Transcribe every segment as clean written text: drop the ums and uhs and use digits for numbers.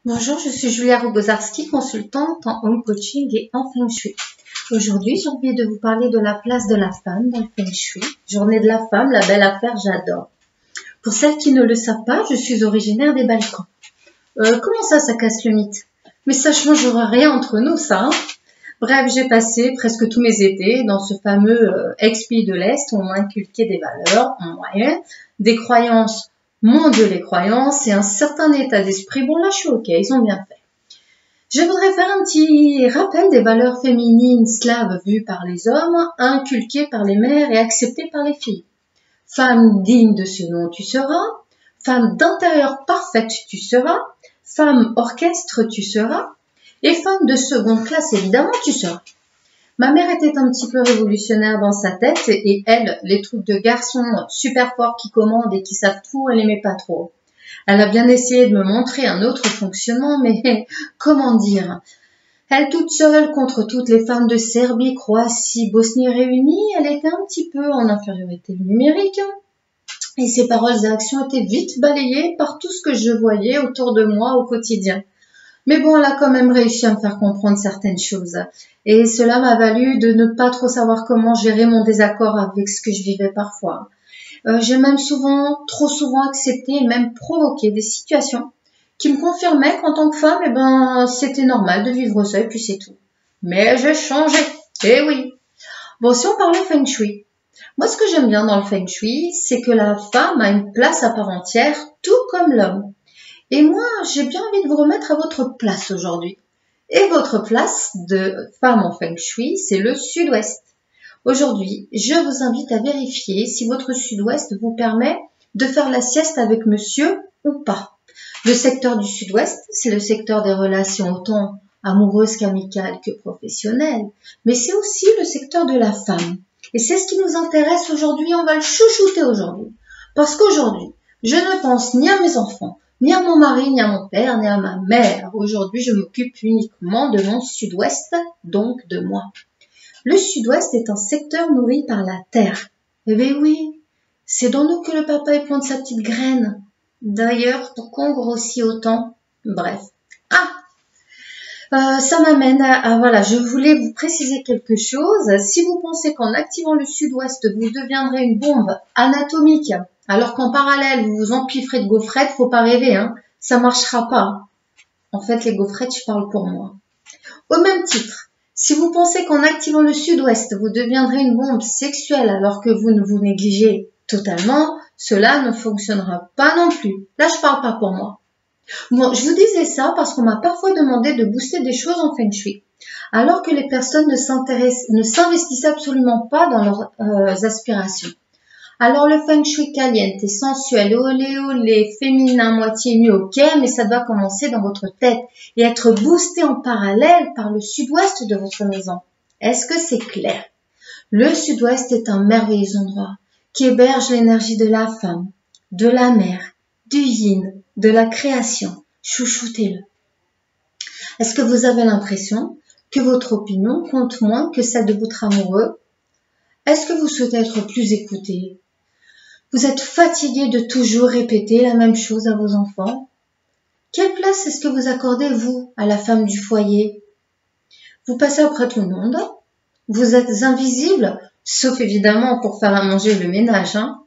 Bonjour, je suis Julia Rogozarski, consultante en home coaching et en Feng Shui. Aujourd'hui, j'ai envie de vous parler de la place de la femme dans le Feng Shui. Journée de la femme, la belle affaire, j'adore. Pour celles qui ne le savent pas, je suis originaire des Balkans. Comment ça casse le mythe? Mais ça changera rien entre nous, ça. Hein. Bref, j'ai passé presque tous mes étés dans ce fameux ex-pays de l'Est où on m'a inculqué des valeurs, des croyances. Mon Dieu, les croyances et un certain état d'esprit. Bon, là, je suis OK, ils ont bien fait. Je voudrais faire un petit rappel des valeurs féminines slaves vues par les hommes, inculquées par les mères et acceptées par les filles. Femme digne de ce nom, tu seras. Femme d'intérieur parfaite, tu seras. Femme orchestre, tu seras. Et femme de seconde classe, évidemment, tu seras. Ma mère était un petit peu révolutionnaire dans sa tête et elle, les trucs de garçons super forts qui commandent et qui savent tout, elle n'aimait pas trop. Elle a bien essayé de me montrer un autre fonctionnement, mais comment dire? Elle toute seule contre toutes les femmes de Serbie, Croatie, Bosnie réunies, elle était un petit peu en infériorité numérique. Et ses paroles et actions étaient vite balayées par tout ce que je voyais autour de moi au quotidien. Mais bon, elle a quand même réussi à me faire comprendre certaines choses. Et cela m'a valu de ne pas trop savoir comment gérer mon désaccord avec ce que je vivais parfois. J'ai même trop souvent accepté et même provoqué des situations qui me confirmaient qu'en tant que femme, c'était normal de vivre ça et puis c'est tout. Mais j'ai changé. Eh oui. Bon, si on parlait Feng Shui. Moi, ce que j'aime bien dans le Feng Shui, c'est que la femme a une place à part entière, tout comme l'homme. Et moi, j'ai bien envie de vous remettre à votre place aujourd'hui. Et votre place de femme en Feng Shui, c'est le sud-ouest. Aujourd'hui, je vous invite à vérifier si votre sud-ouest vous permet de faire la sieste avec monsieur ou pas. Le secteur du sud-ouest, c'est le secteur des relations autant amoureuses qu'amicales que professionnelles, mais c'est aussi le secteur de la femme. Et c'est ce qui nous intéresse aujourd'hui, on va le chouchouter aujourd'hui. Parce qu'aujourd'hui, je ne pense ni à mes enfants, ni à mon mari, ni à mon père, ni à ma mère. Aujourd'hui, je m'occupe uniquement de mon sud-ouest, donc de moi. Le sud-ouest est un secteur nourri par la terre. Eh bien oui, c'est dans nous que le papa plante sa petite graine. D'ailleurs, pourquoi on grossit autant? Bref. Ça m'amène voilà, je voulais vous préciser quelque chose. Si vous pensez qu'en activant le sud-ouest, vous deviendrez une bombe anatomique, alors qu'en parallèle, vous vous empiffrez de gaufrettes, faut pas rêver, hein. Ça marchera pas. En fait, les gaufrettes, je parle pour moi. Au même titre, si vous pensez qu'en activant le sud-ouest, vous deviendrez une bombe sexuelle alors que vous ne vous négligez totalement, cela ne fonctionnera pas non plus. Là, je parle pas pour moi. Bon, je vous disais ça parce qu'on m'a parfois demandé de booster des choses en Feng Shui, alors que les personnes ne s'investissent absolument pas dans leurs aspirations. Alors le Feng Shui caliente et sensuel, olé olé, féminin, moitié nu, ok, mais ça doit commencer dans votre tête et être boosté en parallèle par le sud-ouest de votre maison. Est-ce que c'est clair? Le sud-ouest est un merveilleux endroit qui héberge l'énergie de la femme, de la mère, du yin, de la création. Chouchoutez-le. Est-ce que vous avez l'impression que votre opinion compte moins que celle de votre amoureux? Est-ce que vous souhaitez être plus écouté? Vous êtes fatigué de toujours répéter la même chose à vos enfants? Quelle place est-ce que vous accordez, vous, à la femme du foyer? Vous passez après tout le monde? Vous êtes invisible, sauf évidemment pour faire à manger le ménage. Hein.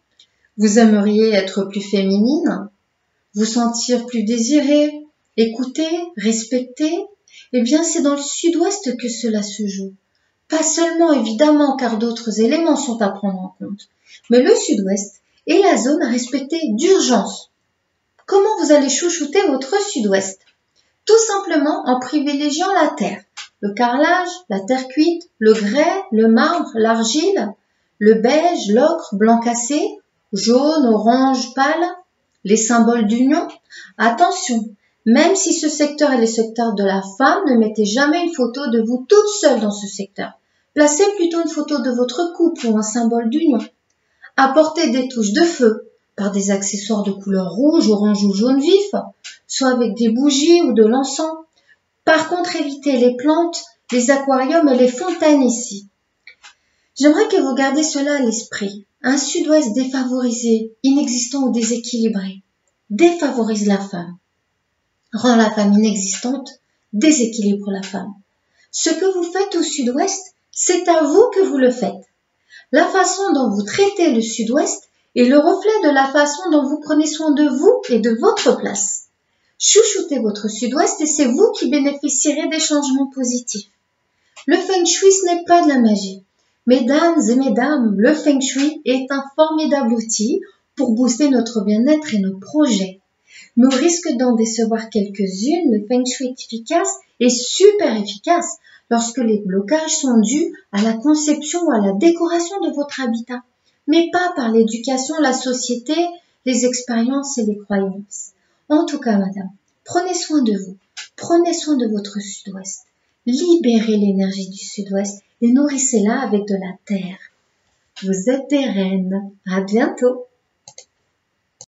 Vous aimeriez être plus féminine? Vous sentir plus désirée, écoutée, respectée? Eh bien, c'est dans le sud-ouest que cela se joue. Pas seulement, évidemment, car d'autres éléments sont à prendre en compte. Mais le sud-ouest est la zone à respecter d'urgence. Comment vous allez chouchouter votre sud-ouest? Tout simplement en privilégiant la terre. Le carrelage, la terre cuite, le grès, le marbre, l'argile, le beige, l'ocre, blanc cassé, jaune, orange, pâle, les symboles d'union. Attention, même si ce secteur est le secteur de la femme, ne mettez jamais une photo de vous toute seule dans ce secteur. Placez plutôt une photo de votre couple ou un symbole d'union. Apportez des touches de feu par des accessoires de couleur rouge, orange ou jaune vif, soit avec des bougies ou de l'encens. Par contre, évitez les plantes, les aquariums et les fontaines ici. J'aimerais que vous gardiez cela à l'esprit. Un sud-ouest défavorisé, inexistant ou déséquilibré, défavorise la femme. rend la femme inexistante, déséquilibre la femme. Ce que vous faites au sud-ouest, c'est à vous que vous le faites. La façon dont vous traitez le sud-ouest est le reflet de la façon dont vous prenez soin de vous et de votre place. Chouchoutez votre sud-ouest et c'est vous qui bénéficierez des changements positifs. Le feng shui, ce n'est pas de la magie. Mesdames et mesdames, le feng shui est un formidable outil pour booster notre bien-être et nos projets. Mais au risque d'en décevoir quelques-unes, le feng shui est efficace et super efficace lorsque les blocages sont dus à la conception ou à la décoration de votre habitat, mais pas par l'éducation, la société, les expériences et les croyances. En tout cas, madame, prenez soin de vous, prenez soin de votre sud-ouest, libérez l'énergie du sud-ouest et nourrissez-la avec de la terre. Vous êtes des reines. À bientôt.